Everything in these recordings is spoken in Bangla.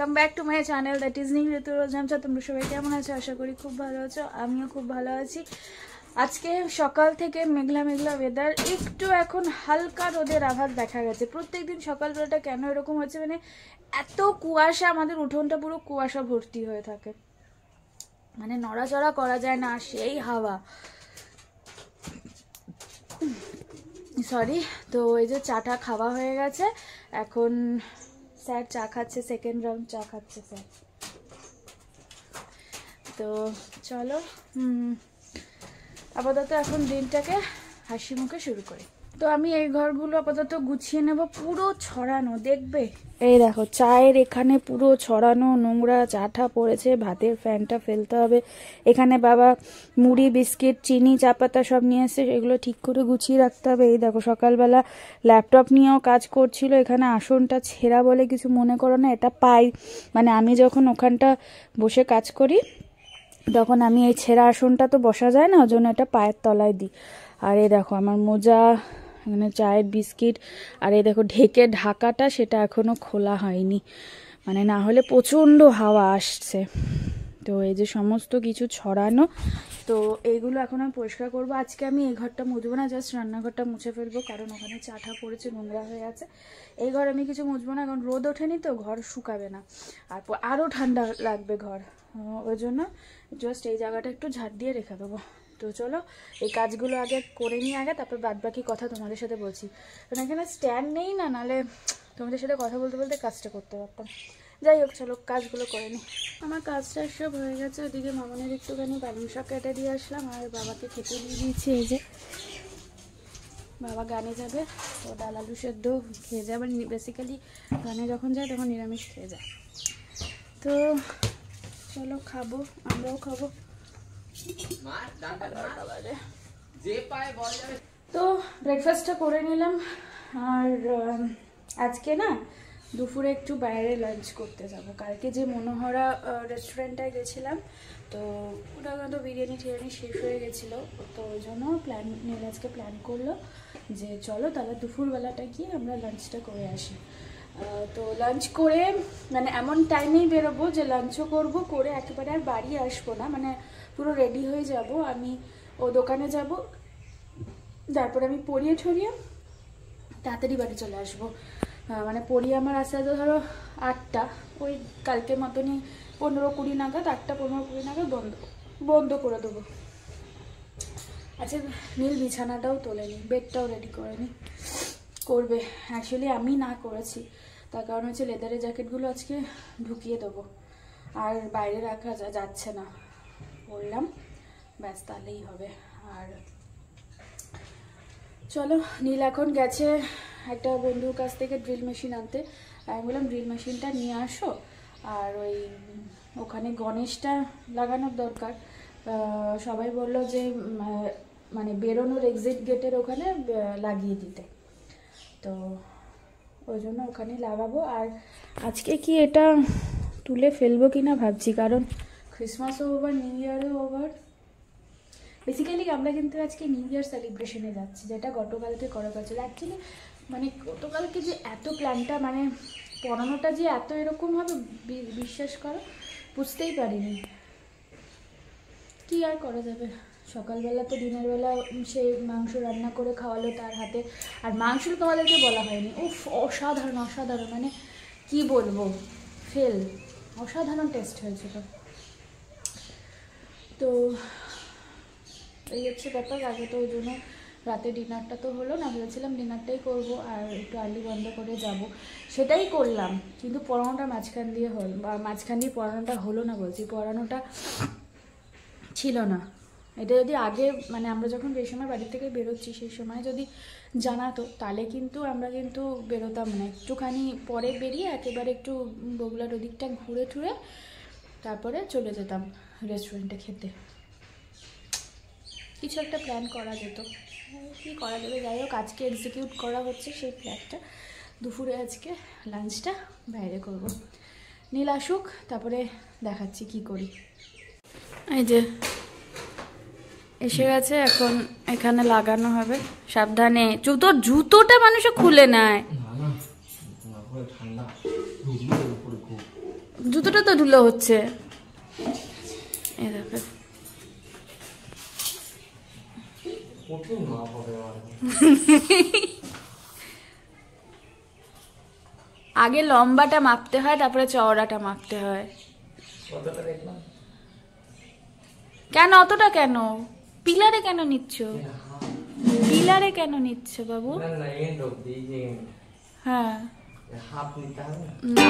Welcome back to my channel that is new ঋতুরোজামচা। তোমরা সবাই কেমন আছো? আশা করি খুব ভালো আছো, আমিও খুব ভালো আছি। আজকে সকাল থেকে মেঘলা মেঘলা ওয়েদার, একটু এখন হালকা রোদের আভাস দেখা গেছে। প্রত্যেকদিন সকালবেলাটা কেন এরকম হচ্ছে, মানে এত কুয়াশা, আমাদের উঠোনটা পুরো কুয়াশা ভর্তি হয়ে থাকে, মানে নড়াচড়া করা যায় না, সেই হাওয়া। সরি। তো এই যে চাটা খাওয়া হয়ে গেছে, এখন স্যার চা খাচ্ছে, সেকেন্ড রাউন্ড চা খাচ্ছে স্যার। তো চলো আপাতত এখন দিনটাকে হাসি মুখে শুরু করি। তো আমি এই ঘরগুলো আপাতত গুছিয়ে নেব, পুরো ছড়ানো দেখবে। এই দেখো চায়ের এখানে পুরো ছড়ানো নোংরা, চাটা পড়েছে, ভাতের ফ্যানটা ফেলতে হবে। এখানে বাবা মুড়ি, বিস্কিট, চিনি, চা পাতা সব নিয়ে এসে এগুলো ঠিক করে গুছিয়ে রাখতে হবে। এই দেখো সকালবেলা ল্যাপটপ নিয়েও কাজ করছিল, এখানে আসনটা ছেঁড়া বলে কিছু মনে করো না, এটা পাই, মানে আমি যখন ওখানটা বসে কাজ করি তখন আমি এই ছেঁড়া আসনটা তো বসা যায় না, ওই জন্য এটা পায়ের তলায় দিই। আর এই দেখো আমার মোজা, এখানে চায়ের বিস্কিট, আর এই দেখো ঢাকাটা সেটা এখনো খোলা হয়নি, মানে না হলে প্রচণ্ড হাওয়া আসছে। তো এই যে সমস্ত কিছু ছড়ানো, তো এইগুলো এখন আমি পরিষ্কার করবো। আজকে আমি এই ঘরটা মুছবো না, জাস্ট রান্নাঘরটা মুছে ফেলবো, কারণ ওখানে চাটা পড়েছে, নোংরা হয়ে আছে। এই ঘর আমি কিছু মুছবো না, কারণ রোদ ওঠেনি তো, ঘর শুকাবে না, আর আরও ঠান্ডা লাগবে ঘর, ওই জন্য জাস্ট এই জায়গাটা একটু ঝাড় দিয়ে রেখে দেবো। তো চলো এই কাজগুলো আগে করে নিই আগে, তারপর বাদ বাকি কথা তোমাদের সাথে বলছি। কারণ এখানে স্ট্যান্ড নেই না, নাহলে তোমাদের সাথে কথা বলতে বলতে কাজটা করতে পারতাম। যাই হোক চলো কাজগুলো করে নিই। আমার কাজটা সব হয়ে গেছে, ওদিকে মামনের একটুখানি পালং শাক কেটে দিয়ে আসলাম, আর বাবাকে খেতে দিয়ে দিয়েছি। এই যে বাবা গানে যাবে, ও ডাল আলু সেদ্ধ খেয়ে যায়, আবার বেসিক্যালি গানে যখন যায় তখন নিরামিষ খেয়ে যায়। তো চলো খাবো, আমরাও খাবো। তো ব্রেকফাস্টটা করে নিলাম, আর আজকে না দুপুরে একটু বাইরে লাঞ্চ করতে যাব। কালকে যে মনোহরা রেস্টুরেন্টটায় গেছিলাম, তো ওটা তো বিরিয়ানি টিরিয়ানি শেষ হয়ে গেছিলো, তো ওই জন্য আজকে প্ল্যান করলো যে চলো তাহলে দুপুরবেলাটা গিয়ে আমরা লাঞ্চটা করে আসি। তো লাঞ্চ করে মানে এমন টাইমেই বেরোবো যে লাঞ্চও করবো, করে একেবারে আর বাড়ি আসবো না, মানে পুরো রেডি হয়ে যাব, আমি ও দোকানে যাব, তারপরে আমি পরিয়ে ঠরিয়ে তাড়াতাড়ি বাড়ি চলে আসবো। মানে পরিয়ে আমার আসতে তো ধরো 8টা, ওই কালকের মতনই 15-20 নাগাদ, 8টা 15-20 নাগাদ বন্ধ করে দেবো। আচ্ছা নীল বিছানাটাও তোলেনি, বেডটাও রেডি করেনি, করবে। অ্যাকচুয়ালি আমি না করেছি, তার কারণ হচ্ছে লেদারের জ্যাকেটগুলো আজকে ঢুকিয়ে দেবো, আর বাইরে রাখা যাচ্ছে না, বললাম ব্যাস তাহলেই হবে। আর চলো নীল এখন গেছে একটা বন্ধুর কাছ থেকে ড্রিল মেশিন আনতে, আমি বললাম ড্রিল মেশিনটা নিয়ে আসো, আর ওই ওখানে গণেশটা লাগানোর দরকার। সবাই বললো যে মানে বেরোনোর এক্সিট গেটের ওখানে লাগিয়ে দিতে, তো ওই জন্য ওখানে লাগাবো। আর আজকে কি এটা তুলে ফেলবো কি না ভাবছি, কারণ ক্রিসমাসও ওভার, নিউ ইয়ারও ওভার। বেসিক্যালি আমরা কিন্তু আজকে নিউ ইয়ার সেলিব্রেশনে যাচ্ছি, যেটা গতকালকে করা হয়েছিল। অ্যাকচুয়ালি মানে গতকালকে যে এত প্ল্যানটা, মানে পড়ানোটা যে এত এরকম হবে বিশ্বাস করো বুঝতেই পারিনি। কি আর করা যাবে, সকালবেলা তো দিনের বেলা সে মাংস রান্না করে খাওয়ালো তার হাতে, আর মাংস তোমাদেরকে বলা হয়নি, উফ অসাধারণ অসাধারণ, মানে কি বলবো, ফেল, অসাধারণ টেস্ট হয়েছিল। তো এই হচ্ছে ব্যাপার। আগে তো ওই জন্য রাতে ডিনারটা তো হলো না, ভেবেছিলাম ডিনারটাই করবো আর একটু আর্লি বন্ধ করে যাব, সেটাই করলাম, কিন্তু পড়ানোটা মাঝখান দিয়ে হল, বা মাঝখান দিয়ে পড়ানোটা হলো না, বলছি পড়ানোটা ছিল না। এটা যদি আগে মানে আমরা যখন যে সময় বাড়ি থেকে বেরোচ্ছি সেই সময় যদি জানাতো, তাহলে কিন্তু আমরা কিন্তু বেরোতাম না, একটুখানি পরে বেরিয়ে একেবারে একটু বগুলার ওদিকটা ঘুরে ঠুরে তারপরে চলে যেতাম রেস্টুরেন্টে খেতে। কিছু একটা প্ল্যান করা যেত, কী করা যাবে। যাই হোক আজকে এক্সিকিউট করা হচ্ছে সেই প্ল্যানটা, দুপুরে আজকে লাঞ্চটা বাইরে করব। নীল আসুক তারপরে দেখাচ্ছি কি করি। এই যে এসে গেছে, এখন এখানে লাগানো হবে, সাবধানে। তোর জুতোটা মানুষে খুলে নেয়, জুতোটা তো ধুলো হচ্ছে। এই দেখো আগে লম্বাটা মাপতে হয়, তারপরে চওড়াটা মাপতে হয়। কেন অতটা কেন? পিলারে কেন নিচ্ছ? পিলারে কেন নিচ্ছ বাবু? হ্যাঁ না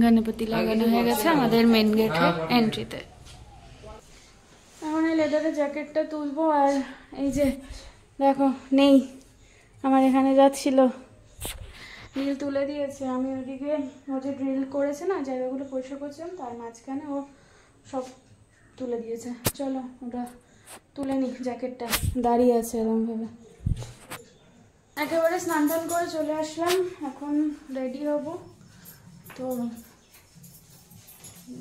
গণপতি লাগানো হয়ে গেছে আমাদের মেন গেটের এন্ট্রিতে। এখন এই লেদারের জ্যাকেটটা তুলবো। আর এই যে দেখো নেই, আমার এখানে যাচ্ছিল, নীল তুলে দিয়েছে। আমি ওদিকে ও যে ড্রিল করেছে না, জায়গাগুলো পরিষ্কার করছিলাম, তার মাঝখানে ও সব তুলে দিয়েছে। চলো ওটা তুলে নি, জ্যাকেটটা দাঁড়িয়ে আছে এরকমভাবে। একেবারে স্নান টান করে চলে আসলাম, এখন রেডি হব। তো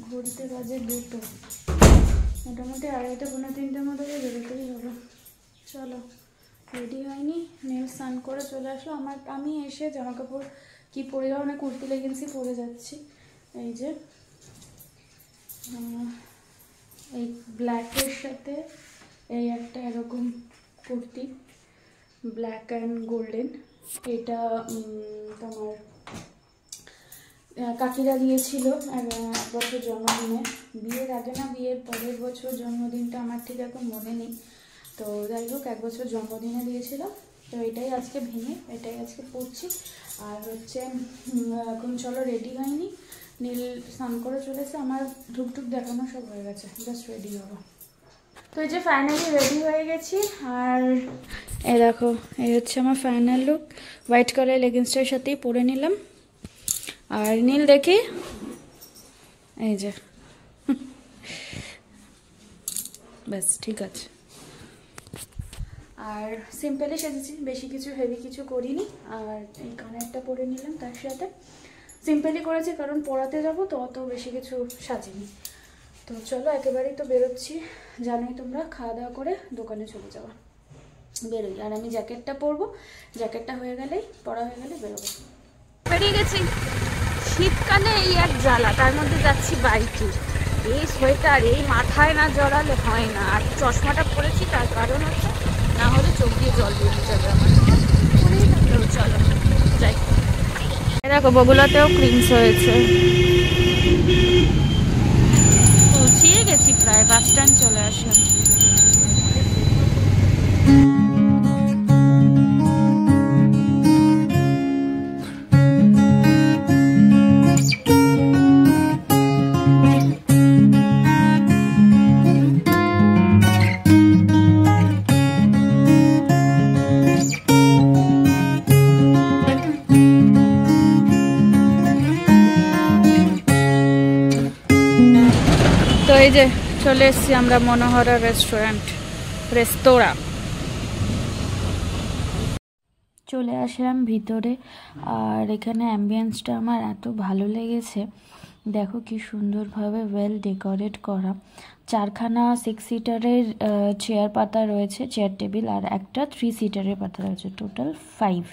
ঘুরতে বাজে 2টো, মোটামুটি 2:30-3টের মধ্যে বেরোতেই হবে। চলো রেডি হয়নি, নেল স্নান করে চলে আসলো। আমি এসে জামা কাপড় কি পরে যাবো, না কুর্তি লেগিংসই পরে যাচ্ছি। এই যে এই ব্ল্যাকের সাথে এই একটা এরকম কুর্তি, ব্ল্যাক অ্যান্ড গোল্ডেন। এটা তোমার কাকিরা দিয়েছিল 1 বছর জন্মদিনে, বিয়ের আগে না বিয়ের পরের বছর জন্মদিনটা আমার ঠিক এখন মনে নেই। তো যাই হোক 1 বছর জন্মদিনে দিয়েছিল। তো এটাই আজকে ভেঙে, এটাই আজকে পরছি। আর হচ্ছে এখন চলো রেডি হয়নি, নীল স্নান করে চলেছে, আমার ধূপটুপ দেখানো সব হয়ে গেছে, জাস্ট রেডি হবো। তো এই যে ফাইনালি রেডি হয়ে গেছি। আর এই দেখো এই হচ্ছে আমার ফাইনাল লুক, হোয়াইট কালার লেগিংসটার সাথেই পরে নিলাম। আর নীল দেখি, এই যে ব্যাস ঠিক আছে। আর সিম্পলি সেজেছি, বেশি কিছু হেভি কিছু করিনি। আর এই কানেরটা পরে নিলাম তার সাথে, সিম্পলি করেছি কারণ পড়াতে যাব তো, অত বেশি কিছু সাজিনি। তো চলো একেবারেই তো বেরোচ্ছি, জানোই তোমরা, খাওয়া দাওয়া করে দোকানে চলে যাওয়া, বেরোই। আর আমি জ্যাকেটটা পরবো, জ্যাকেটটা হয়ে গেলেই পরা হয়ে গেলে বেরোবো। বেরিয়ে গেছি। শীতকালে এই এক জ্বালা, তার মধ্যে যাচ্ছি বাইকে, এই সোয়েটার এই মাথায় না জড়ালে হয় না। আর চশমাটা পরেছি তার কারণ হচ্ছে না হলে চোখ দিয়ে জল বেরিয়ে যাবে আমার। চলো যাই। দেখো বগুলাতেও ক্রিমস হয়েছে। পৌঁছিয়ে গেছি, প্রায় বাস স্ট্যান্ড চলে আসলাম। তো এই যে চলে এসেছি আমরা মনোহরা রেস্তোরাঁ। চলে আসলাম ভিতরে। আর এখানে অ্যাম্বিয়েন্সটা আমার এত ভালো লেগেছে, দেখো কি সুন্দরভাবে ওয়েল ডেকোরেট করা। 4খানা 6 সিটারের চেয়ার পাতা রয়েছে, চেয়ার টেবিল, আর একটা 3 সিটারের পাতা রয়েছে, টোটাল 5।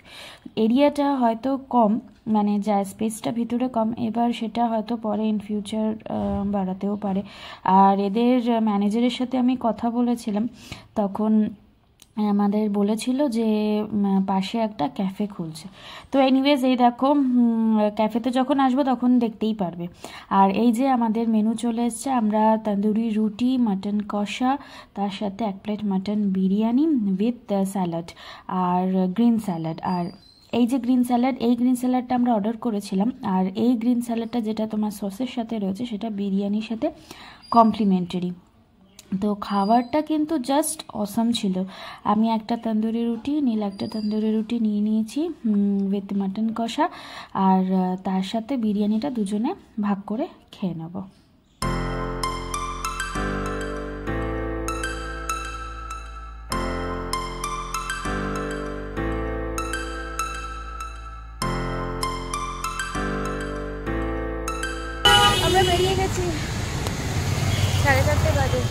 এরিয়াটা হয়তো কম, মানে যা স্পেসটা ভিতরে কম, এবার সেটা হয়তো পরে ইন ফিউচার বাড়াতেও পারে। আর এদের ম্যানেজারের সাথে আমি কথা বলেছিলাম, তখন আমাদের বলেছিল যে পাশে একটা ক্যাফে খুলছে। তো এনিওয়েজ এই দেখো, ক্যাফেতে যখন আসবো তখন দেখতেই পারবে। আর এই যে আমাদের মেনু চলে এসছে, আমরা তন্দুরি রুটি, মাটন কষা, তার সাথে 1 plate mutton biryani with salad আর গ্রিন স্যালাড। আর এই যে গ্রিন স্যালাড, এই গ্রিন স্যালাডটা আমরা অর্ডার করেছিলাম। আর এই গ্রিন স্যালাডটা যেটা তোমার সসের সাথে রয়েছে সেটা বিরিয়ানির সাথে কমপ্লিমেন্টারি। তো খাবারটা কিন্তু জাস্ট অসাম ছিল। আমি একটা তন্দুরি রুটি, নীল একটা তন্দুরি রুটি নিয়ে নিয়েছি উইথ মাটন কষা, আর তার সাথে বিরিয়ানিটা দুজনে ভাগ করে খেয়ে নেব। আমরা বেরিয়ে গেছি, 4:30 বাজে।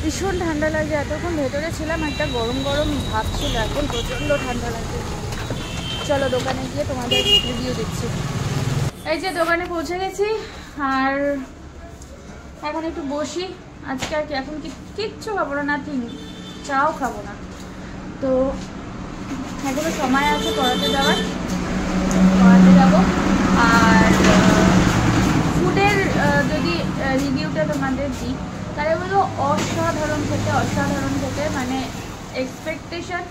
ভীষণ ঠান্ডা লাগে, এতক্ষণ ভেতরে ছিলাম, একটা গরম গরম ভাব ছিল, এখন প্রচণ্ড ঠান্ডা লাগে। চলো দোকানে গিয়ে তোমাদের রিভিউ দিচ্ছি। এই যে দোকানে পৌঁছে গেছি, আর এখন একটু বসি। আজকে আর কি এখন কিচ্ছু খাবো না, নাথিং, চাও খাবো না। তো এখনো সময় আছে পড়াতে যাওয়ার, পড়াতে যাবো। আর ফুডের যদি রিভিউটা তোমাদের দিই তাহলে বলবো অসাধারণ খেতে, মানে এক্সপেকটেশন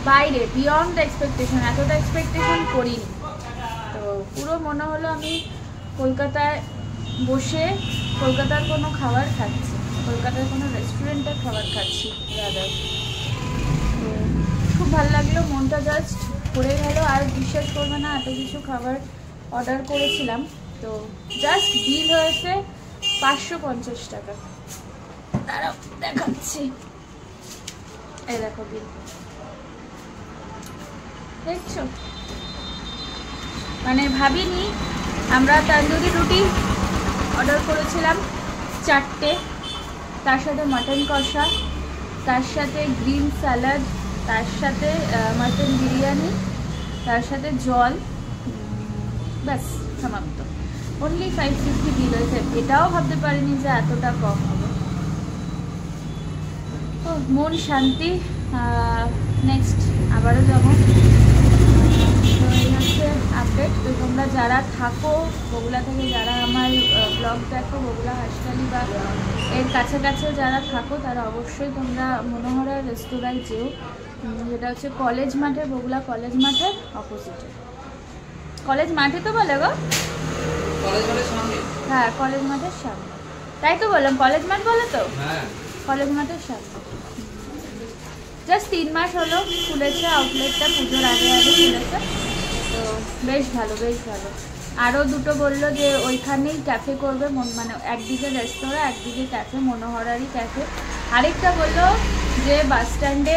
বাইরে, বিয়ন্ড এক্সপেকটেশন, এতটা এক্সপেকটেশন করিনি। তো পুরো মনে হলো আমি কলকাতায় বসে কলকাতার কোনো খাবার খাচ্ছি, কলকাতার কোনো রেস্টুরেন্টের খাবার খাচ্ছি দাদা। তো খুব ভালো লাগলো, মনটা জাস্ট ভরে গেল। আর বিশ্বাস করবে না, এত কিছু খাবার অর্ডার করেছিলাম, তো জাস্ট বিল হয়েছে 550 টাকা। দাঁড়াও দেখাচ্ছি, এই দেখো বিল, দেখছো? মানে ভাবিনি। আমরা তন্দুরি রুটি অর্ডার করেছিলাম 4টে, তার সাথে মাটন কষা, তার সাথে গ্রিন স্যালাড, তার সাথে মাটন বিরিয়ানি, তার সাথে জল, ব্যাস সমাপ্ত। অনলি 550 বিল হয়েছে। এটাও ভাবতে পারিনি যে এতটা কম হবে। ও মন শান্তি। নেক্সট আবারও যাবো। তো এই হচ্ছে আপডেট। তো তোমরা যারা থাকো বগুলা থেকে, যারা আমার ব্লগ দেখো বগুলা হাসখালি বা এর কাছাকাছি যারা থাকো, তারা অবশ্যই তোমরা মনোহরা রেস্তোরাঁয় যেও, যেটা হচ্ছে কলেজ মাঠে, বগুলা কলেজ মাঠের অপোজিটে। কলেজ মাঠে তো বলে গো, হ্যাঁ কলেজ মাঠের সামনে, তাই তো বললাম, কলেজ মাঠ বলে তো, কলেজ মাঠের সামনে। জাস্ট 3 মাস হলো খুলেছে আউটলেটটা, পুজোর আগে খুলেছে। তো বেশ ভালো, বেশ ভালো। আরও দুটো বললো যে ওইখানেই ক্যাফে করবে, মানে একদিকে রেস্তোরাঁ, একদিকে ক্যাফে, মনোহরারই ক্যাফে। আরেকটা বললো যে বাস স্ট্যান্ডে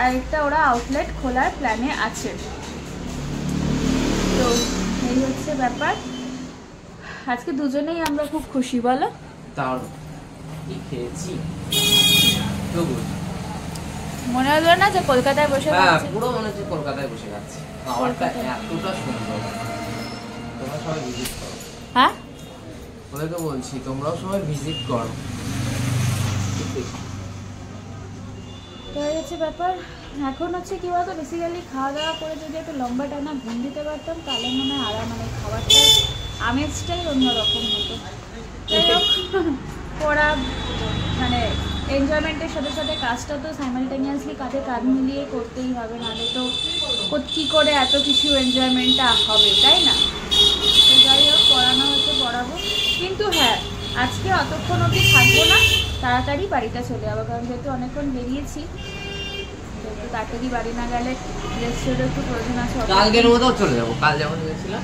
আরেকটা ওরা আউটলেট খোলার প্ল্যানে আছে। তো এই হচ্ছে ব্যাপার। আজকে দুজনেই আমরা খুব খুশি, বলো? মনে হলো না যে কলকাতায় বসে খাচ্ছি? পুরো মনে হচ্ছে কলকাতায় বসে খাচ্ছি। খাবারটা এতটা সুন্দর, তোমরা সবাই ভিজিট করো। হ্যাঁ ওদের তো বলছি তোমরাও সবাই ভিজিট করো। তো এই হচ্ছে ব্যাপার। এখন হচ্ছে কি বলতো, বেসিক্যালি খাওয়া দাওয়া করে যদি একটু লম্বা টানা ঘুম দিতে পারতাম তাহলে মনে হয় আরাম, মানে খাবারটার আমেজটাই অন্যরকম হতো। যাই হোক, পড়া মানে এনজয়মেন্টের সাথে সাথে কাজটা তো সাইমালটেনিয়াসলি কাঁধে কাঁধ মিলিয়ে করতেই হবে, নাহলে তো কী করে এত কিছু এনজয়মেন্টটা হবে, তাই না? তো যাই হোক, পড়ানো হচ্ছে, পড়াবো। কিন্তু হ্যাঁ, আজকে অতক্ষণ অবধি থাকবো না, তাড়াতাড়ি বাড়িটা চলে যাবো, কারণ যেহেতু অনেকক্ষণ বেরিয়েছি, যেহেতু তাড়াতাড়ি বাড়ি না গেলে রেস্টুরেন্টে একটু প্রয়োজন আছে। কালকের মতো চলে যাবো, কাল যেমন গেছিলাম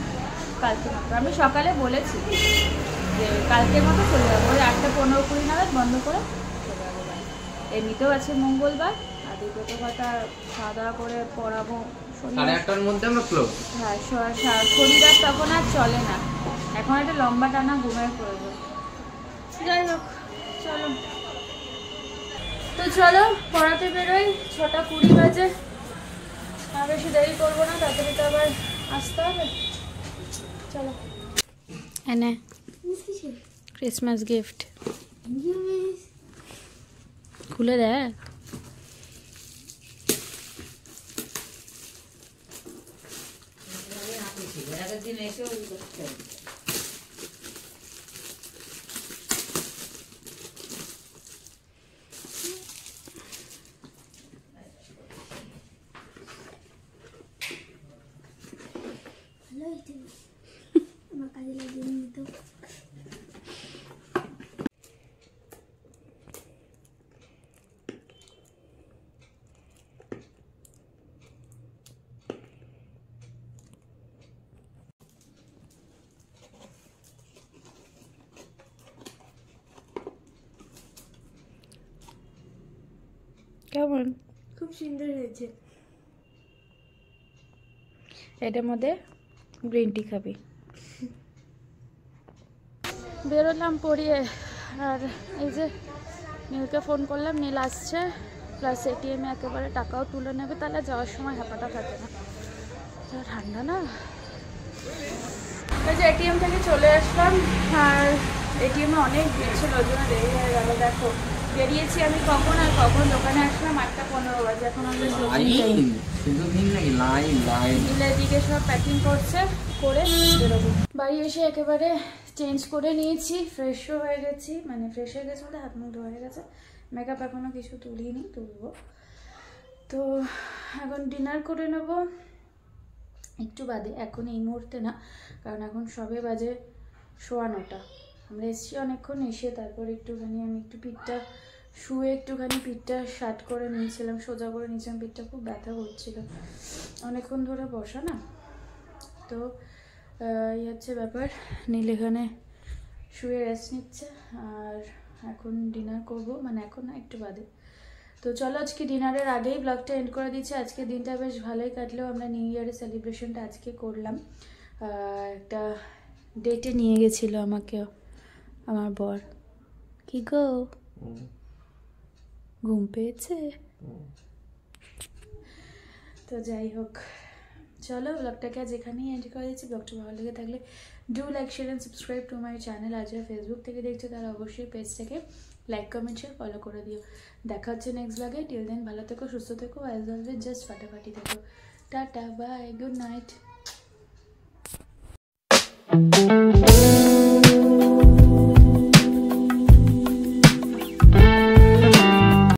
কালকে মতো আমি সকালে বলেছি যে কালকের মতো চলে যাবো, ওই 8:15-20 নাগাদ বন্ধ করে চলে যাবো বাড়ি। এমনিতেও আছে মঙ্গলবার, আর দ্বিতীয়ত কথা খাওয়া দাওয়া করে পড়াবো। 8:30টার মধ্যে আমরা ক্লোজ। হ্যাঁ, শরীর আর তখন আর চলে না, এখন একটা লম্বা টানা ঘুমের প্রয়োজন। যাই হোক, চলো। তো চলো পড়াতে বেরোই, 6:20 বাজে। আর বেশি দেরি করবো না, তাড়াতাড়ি তো আবার আসতে হবে। চলো। এনে ক্রিসমাস গিফট খুলে দেখ। কেমন? খুব সুন্দর হয়েছে। এটার মধ্যে গ্রিন টি খাবি। বেরোলাম পড়িয়ে, আর এই যে নীলকে ফোন করলাম, নীল আসছে, প্লাস এটিএমে একেবারে টাকাও তুলে নেবে, তাহলে যাওয়ার সময় হাঁপাটা থাকে না। তো ঠান্ডা না, ওই যে এটিএম থেকে চলে আসলাম, আর এটিএমে অনেক ভিড় ছিল, ওই জন্য দেরি হয়ে গেল। দেখো বেরিয়েছি আমি কখন, আর কখন দোকানে আসলাম 8:15 বাজে, এখন আমরা দিকে সব প্যাকিং করছে, করে বেরোবো। বাড়ি এসে একেবারে চেঞ্জ করে নিয়েছি, ফ্রেশও হয়ে গেছি, মানে ফ্রেশ হয়ে গেছে বলতে হাত মুখ ধোয়া হয়ে গেছে, মেকআপ এখনও কিছু তুলিনি, তুলবো। তো এখন ডিনার করে নেব একটু বাদে, এখন এই মুহূর্তে না, কারণ এখন সবে বাজে 9:15। আমরা এসেছি অনেকক্ষণ, এসে তারপর একটুখানি আমি একটু পিঠটা শুয়ে একটুখানি পিঠটা শার্ট করে নিয়েছিলাম, সোজা করে নিয়েছিলাম, পিঠটা খুব ব্যথা করছিল অনেকক্ষণ ধরে বসা না। তো এই হচ্ছে ব্যাপার। নীল এখানে শুয়ে রেস্ট নিচ্ছে, আর এখন ডিনার করব, মানে এখন না একটু বাদে। তো চলো আজকে ডিনারের আগেই ব্লগটা এন্ড করে দিচ্ছি। আজকে দিনটা বেশ ভালোই কাটলেও, আমরা নিউ ইয়ারের সেলিব্রেশনটা আজকে করলাম। একটা ডেটে নিয়ে গেছিলো আমাকে আমার বর। কি গো, ঘুম পেয়েছে? তো যাই হোক, চলো ব্লগটাকে আজ এখানেই এন্ড করে দিচ্ছি। ব্লগটা ভালো লেগে থাকলে do like, share and subscribe to my channel. আর যারা ফেসবুক থেকে দেখছো তারা অবশ্যই পেজটাকে লাইক, কমেন্ট, শেয়ার, ফলো করে দিও। দেখা হচ্ছে নেক্সট ব্লগে। টিল দেন ভালো থেকো, সুস্থ থেকো, অ্যাজ অলওয়েজ জাস্ট ফাটাফাটি থেকো। Tata, bye, good night.